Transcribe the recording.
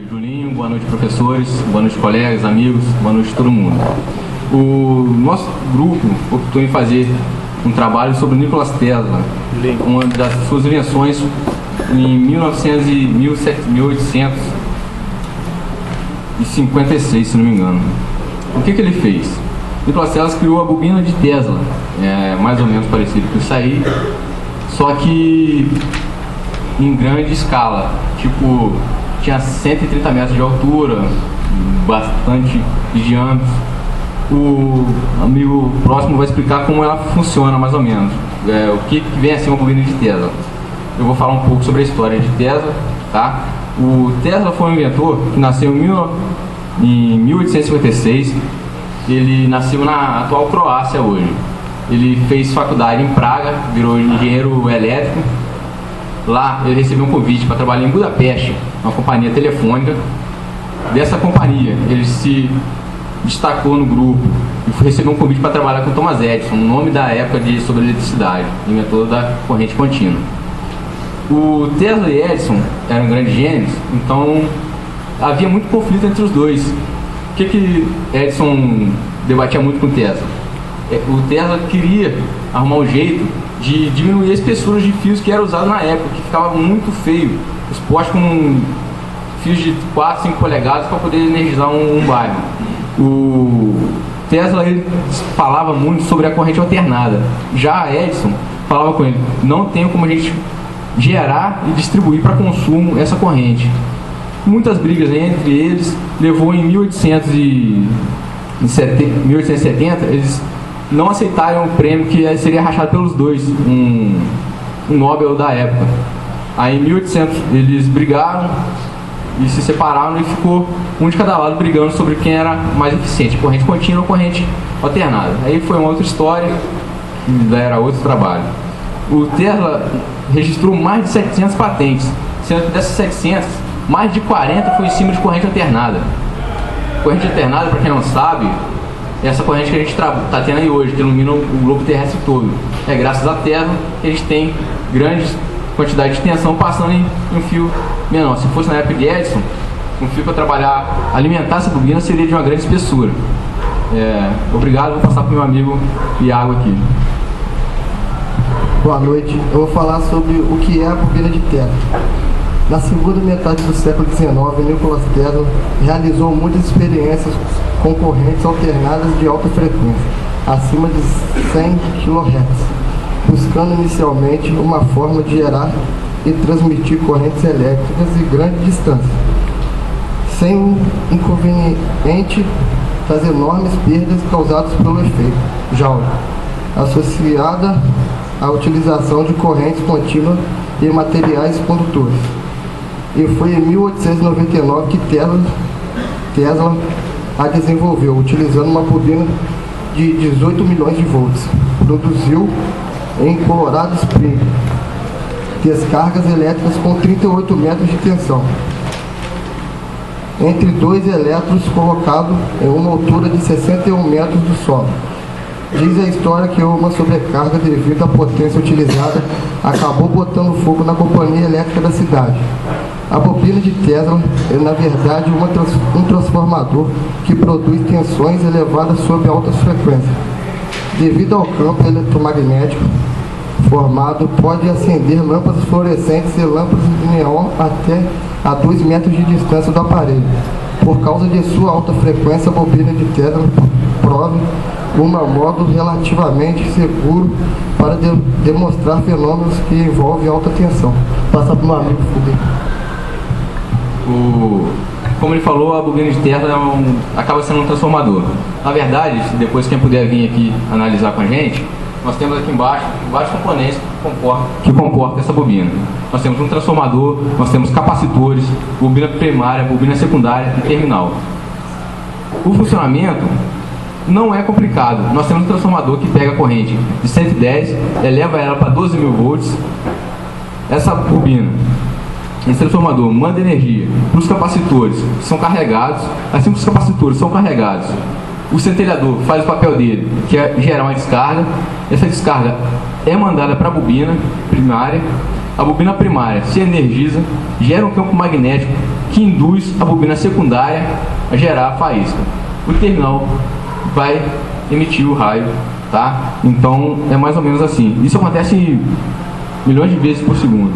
Julinho, boa noite professores, boa noite colegas, amigos, boa noite todo mundo. O nosso grupo optou em fazer um trabalho sobre Nikola Tesla, uma das suas invenções em 1856, se não me engano. O que ele fez? Nikola Tesla criou a bobina de Tesla, mais ou menos parecido com isso aí, só que em grande escala, tipo, tinha 130 metros de altura, bastante de diâmetro. O amigo próximo vai explicar como ela funciona mais ou menos, o que vem a ser uma bobina de Tesla. Eu vou falar um pouco sobre a história de Tesla, tá? O Tesla foi um inventor que nasceu em 1856. Ele nasceu na atual Croácia hoje. Ele fez faculdade em Praga, virou engenheiro elétrico. Lá ele recebeu um convite para trabalhar em Budapeste, uma companhia telefônica. Dessa companhia ele se destacou no grupo e recebeu um convite para trabalhar com Thomas Edison, o nome da época sobre eletricidade, inventor da corrente contínua. O Tesla e Edison eram grandes gênios, então havia muito conflito entre os dois. O que Edison debatia muito com o Tesla? O Tesla queria arrumar um jeito de diminuir a espessura de fios que era usado na época, que ficava muito feio, os postes com fios de 4, 5 polegadas para poder energizar um bairro. O Tesla ele falava muito sobre a corrente alternada, já a Edison falava com ele, não tem como a gente gerar e distribuir para consumo essa corrente. Muitas brigas entre eles, levou em 1870, eles não aceitaram o prêmio que seria rachado pelos dois, um Nobel da época. Aí em 1800 eles brigaram e se separaram e ficou um de cada lado brigando sobre quem era mais eficiente, corrente contínua ou corrente alternada. Aí foi uma outra história, era outro trabalho. O Tesla registrou mais de 700 patentes, sendo que dessas 700, mais de 40 foi em cima de corrente alternada. Corrente alternada, para quem não sabe, é essa corrente que a gente está tendo aí hoje, que ilumina o globo terrestre todo. É graças à Tesla que a gente tem grandes quantidades de tensão passando em um fio menor. Se fosse na época de Edison, um fio para trabalhar, alimentar essa bobina seria de uma grande espessura. Obrigado, vou passar para o meu amigo Iago aqui. Boa noite, eu vou falar sobre o que é a bobina de Tesla. Na segunda metade do século XIX, Nikola Tesla realizou muitas experiências com correntes alternadas de alta frequência, acima de 100 kHz, buscando inicialmente uma forma de gerar e transmitir correntes elétricas de grande distância, sem o inconveniente das enormes perdas causadas pelo efeito Joule, associada à utilização de correntes contínuas e materiais condutores. E foi em 1899 que Tesla a desenvolveu, utilizando uma bobina de 18 milhões de volts. Produziu em Colorado Springs descargas elétricas com 38 metros de tensão, entre dois elétrodos colocados em uma altura de 61 metros do solo. Diz a história que uma sobrecarga devido à potência utilizada acabou botando fogo na companhia elétrica da cidade. A bobina de Tesla é, na verdade, um transformador que produz tensões elevadas sob altas frequências. Devido ao campo eletromagnético formado, pode acender lâmpadas fluorescentes e lâmpadas de neon até a 2 metros de distância do aparelho. Por causa de sua alta frequência, a bobina de Tesla prove um modo relativamente seguro para demonstrar fenômenos que envolvem alta tensão. Passa para o meu amigo Fubê. Como ele falou, a bobina de Tesla acaba sendo um transformador. Na verdade, depois quem puder vir aqui analisar com a gente, nós temos aqui embaixo vários componentes que comportam essa bobina. Nós temos um transformador, nós temos capacitores, bobina primária, bobina secundária e terminal. O funcionamento não é complicado. Nós temos um transformador que pega a corrente de 110, eleva ela para 12.000 volts. Essa bobina, esse transformador manda energia para os capacitores que são carregados. Assim que os capacitores são carregados, o centelhador faz o papel dele, que é gerar uma descarga. Essa descarga é mandada para a bobina primária. A bobina primária se energiza, gera um campo magnético que induz a bobina secundária a gerar a faísca. O terminal vai emitir o raio, tá? Então é mais ou menos assim. Isso acontece milhões de vezes por segundo.